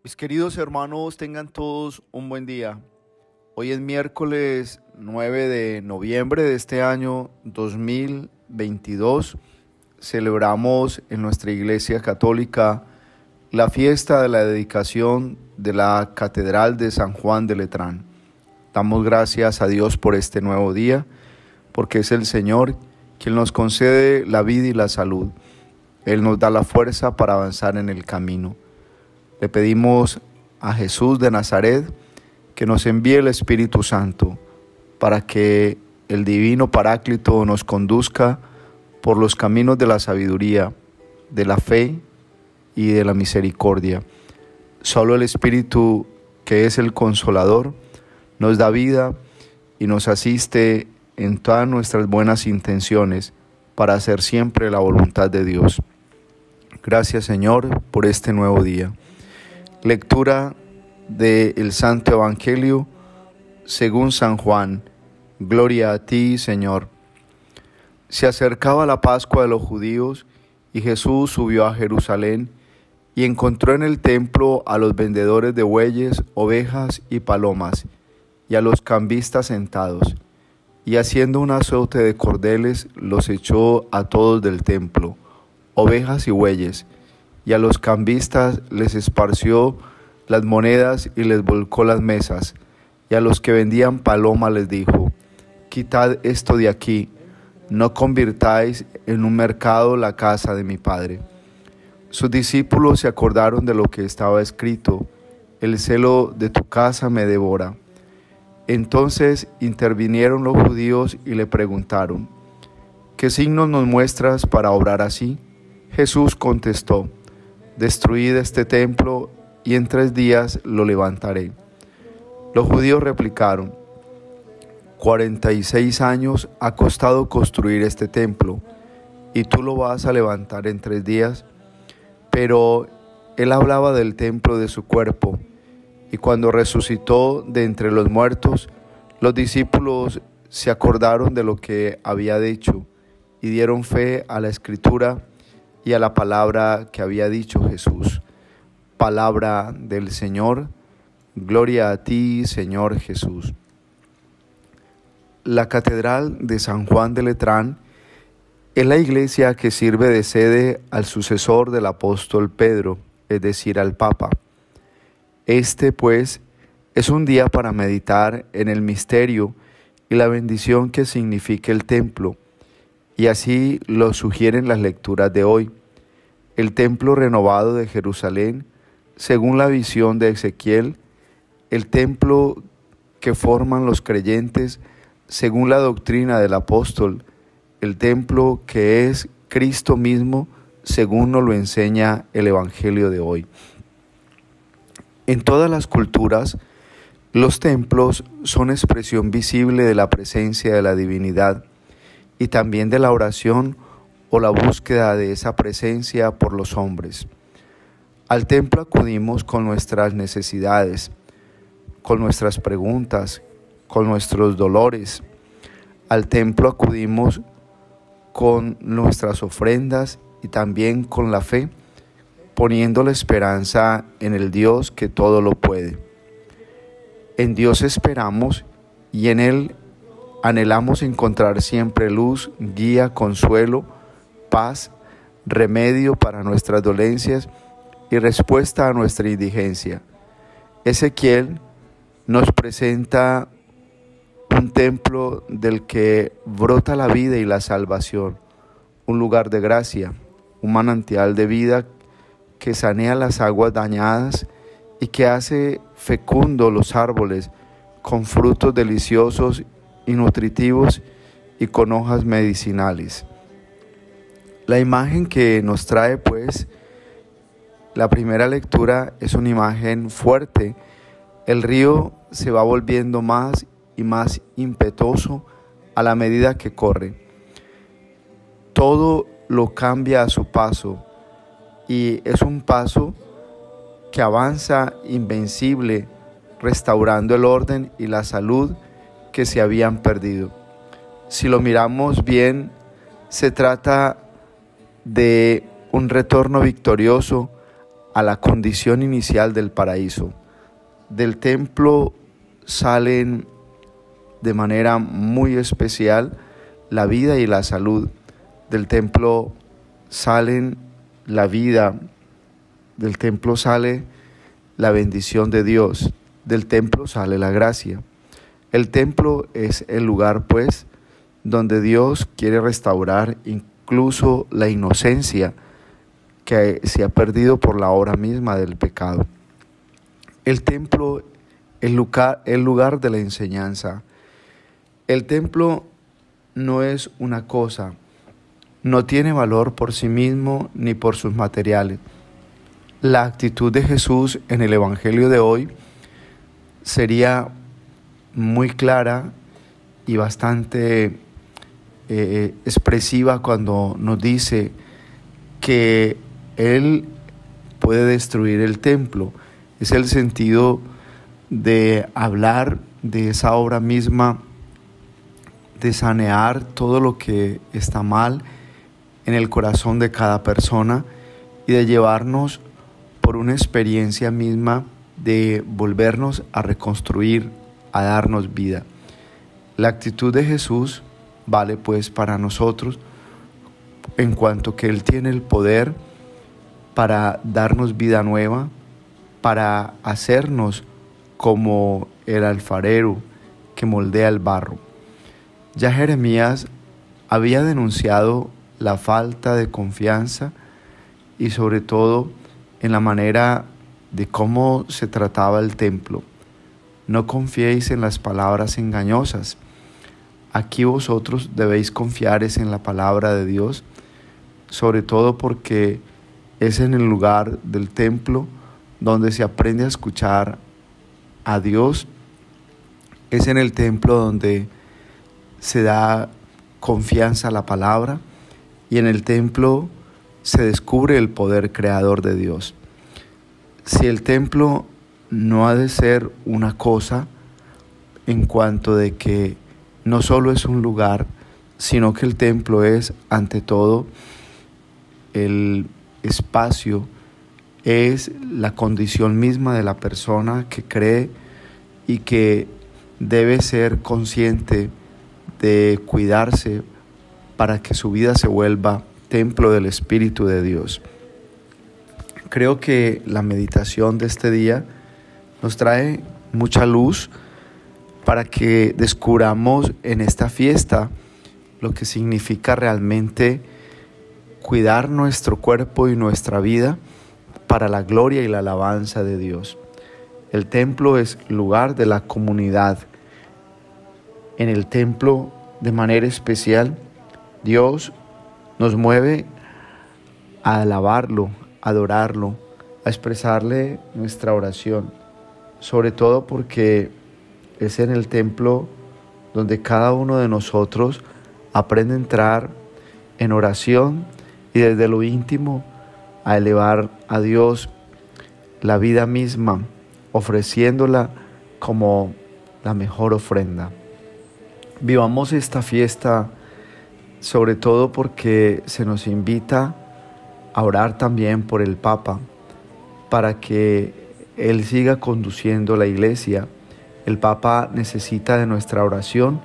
Mis queridos hermanos, tengan todos un buen día. Hoy es miércoles 9 de noviembre de este año 2022. Celebramos en nuestra Iglesia Católica la fiesta de la dedicación de la Catedral de San Juan de Letrán. Damos gracias a Dios por este nuevo día, porque es el Señor quien nos concede la vida y la salud. Él nos da la fuerza para avanzar en el camino. Le pedimos a Jesús de Nazaret que nos envíe el Espíritu Santo para que el Divino Paráclito nos conduzca por los caminos de la sabiduría, de la fe y de la misericordia. Solo el Espíritu, que es el Consolador, nos da vida y nos asiste en todas nuestras buenas intenciones para hacer siempre la voluntad de Dios. Gracias, Señor, por este nuevo día. Lectura del Santo Evangelio según San Juan. Gloria a ti, Señor. Se acercaba la Pascua de los judíos y Jesús subió a Jerusalén y encontró en el templo a los vendedores de bueyes, ovejas y palomas y a los cambistas sentados. Y haciendo un azote de cordeles los echó a todos del templo, ovejas y bueyes, y a los cambistas les esparció las monedas y les volcó las mesas, y a los que vendían palomas les dijo: quitad esto de aquí, no convirtáis en un mercado la casa de mi Padre. Sus discípulos se acordaron de lo que estaba escrito: el celo de tu casa me devora. Entonces intervinieron los judíos y le preguntaron: ¿qué signos nos muestras para obrar así? Jesús contestó: destruid este templo y en 3 días lo levantaré. Los judíos replicaron: 46 años ha costado construir este templo, ¿y tú lo vas a levantar en 3 días? Pero él hablaba del templo de su cuerpo, y cuando resucitó de entre los muertos, los discípulos se acordaron de lo que había dicho y dieron fe a la Escritura y a la palabra que había dicho Jesús. Palabra del Señor. Gloria a ti, Señor Jesús. La Catedral de San Juan de Letrán es la iglesia que sirve de sede al sucesor del apóstol Pedro, es decir, al Papa. Este, pues, es un día para meditar en el misterio y la bendición que significa el templo, y así lo sugieren las lecturas de hoy. El templo renovado de Jerusalén, según la visión de Ezequiel, el templo que forman los creyentes, según la doctrina del apóstol, el templo que es Cristo mismo, según nos lo enseña el Evangelio de hoy. En todas las culturas, los templos son expresión visible de la presencia de la divinidad y también de la oración o la búsqueda de esa presencia por los hombres. Al templo acudimos con nuestras necesidades, con nuestras preguntas, con nuestros dolores. Al templo acudimos con nuestras ofrendas y también con la fe, poniendo la esperanza en el Dios que todo lo puede. En Dios esperamos y en Él anhelamos encontrar siempre luz, guía, consuelo, paz, remedio para nuestras dolencias y respuesta a nuestra indigencia. Ezequiel nos presenta un templo del que brota la vida y la salvación, un lugar de gracia, un manantial de vida que sanea las aguas dañadas y que hace fecundos los árboles con frutos deliciosos y nutritivos y con hojas medicinales. La imagen que nos trae, pues, la primera lectura es una imagen fuerte. El río se va volviendo más y más impetuoso a la medida que corre. Todo lo cambia a su paso y es un paso que avanza invencible, restaurando el orden y la salud que se habían perdido. Si lo miramos bien, se trata de un retorno victorioso a la condición inicial del paraíso. Del templo salen de manera muy especial la vida y la salud. Del templo salen la vida, del templo sale la bendición de Dios, del templo sale la gracia. El templo es el lugar, pues, donde Dios quiere restaurar incluso la inocencia que se ha perdido por la hora misma del pecado. El templo, el lugar de la enseñanza. El templo no es una cosa, no tiene valor por sí mismo ni por sus materiales. La actitud de Jesús en el Evangelio de hoy sería muy clara y bastante expresiva cuando nos dice que Él puede destruir el templo. Es el sentido de hablar de esa obra misma, de sanear todo lo que está mal en el corazón de cada persona y de llevarnos por una experiencia misma de volvernos a reconstruir, a darnos vida. La actitud de Jesús vale pues para nosotros en cuanto que Él tiene el poder para darnos vida nueva, para hacernos como el alfarero que moldea el barro. Ya Jeremías había denunciado la falta de confianza y sobre todo en la manera de cómo se trataba el templo. No confiéis en las palabras engañosas. Aquí vosotros debéis confiar en la palabra de Dios, sobre todo porque es en el lugar del templo donde se aprende a escuchar a Dios. Es en el templo donde se da confianza a la palabra y en el templo se descubre el poder creador de Dios. Si el templo no ha de ser una cosa en cuanto de que no solo es un lugar, sino que el templo es ante todo el espacio, es la condición misma de la persona que cree y que debe ser consciente de cuidarse para que su vida se vuelva templo del Espíritu de Dios. Creo que la meditación de este día nos trae mucha luz para que descubramos en esta fiesta lo que significa realmente cuidar nuestro cuerpo y nuestra vida para la gloria y la alabanza de Dios. El templo es lugar de la comunidad. En el templo, de manera especial, Dios nos mueve a alabarlo, a adorarlo, a expresarle nuestra oración, sobre todo porque es en el templo donde cada uno de nosotros aprende a entrar en oración y desde lo íntimo a elevar a Dios la vida misma, ofreciéndola como la mejor ofrenda. Vivamos esta fiesta sobre todo porque se nos invita a orar también por el Papa, para que Él siga conduciendo la Iglesia. El Papa necesita de nuestra oración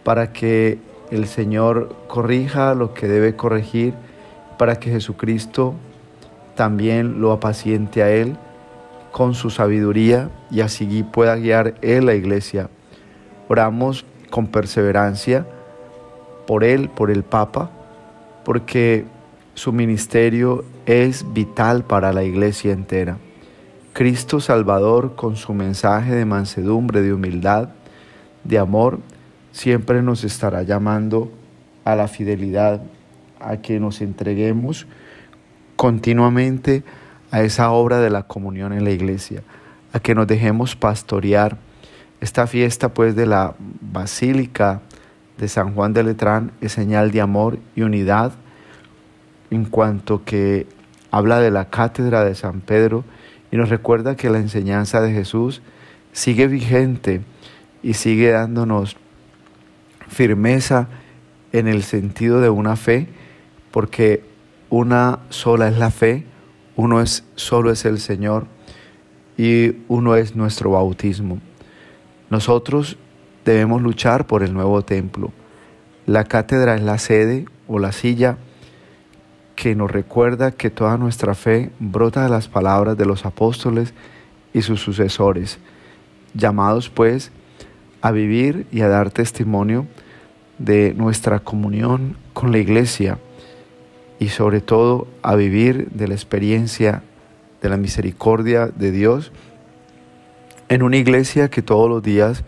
para que el Señor corrija lo que debe corregir, para que Jesucristo también lo apaciente a Él con su sabiduría y así pueda guiar Él la Iglesia. Oramos con perseverancia por Él, por el Papa, porque su ministerio es vital para la Iglesia entera. Cristo Salvador, con su mensaje de mansedumbre, de humildad, de amor, siempre nos estará llamando a la fidelidad, a que nos entreguemos continuamente a esa obra de la comunión en la Iglesia, a que nos dejemos pastorear. Esta fiesta pues de la Basílica de San Juan de Letrán es señal de amor y unidad, en cuanto que habla de la cátedra de San Pedro y nos recuerda que la enseñanza de Jesús sigue vigente y sigue dándonos firmeza en el sentido de una fe, porque una sola es la fe, solo es el Señor y uno es nuestro bautismo. Nosotros debemos luchar por el nuevo templo. La cátedra es la sede o la silla que nos recuerda que toda nuestra fe brota de las palabras de los apóstoles y sus sucesores, llamados pues a vivir y a dar testimonio de nuestra comunión con la Iglesia y sobre todo a vivir de la experiencia de la misericordia de Dios en una iglesia que todos los días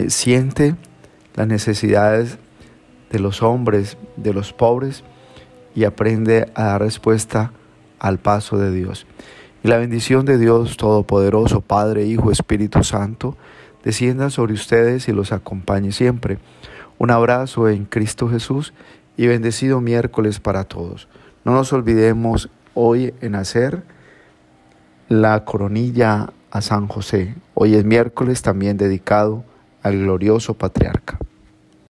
siente las necesidades de los hombres, de los pobres, y aprende a dar respuesta al paso de Dios. Y la bendición de Dios Todopoderoso, Padre, Hijo, Espíritu Santo, descienda sobre ustedes y los acompañe siempre. Un abrazo en Cristo Jesús y bendecido miércoles para todos. No nos olvidemos hoy en hacer la coronilla a San José. Hoy es miércoles también dedicado al glorioso patriarca.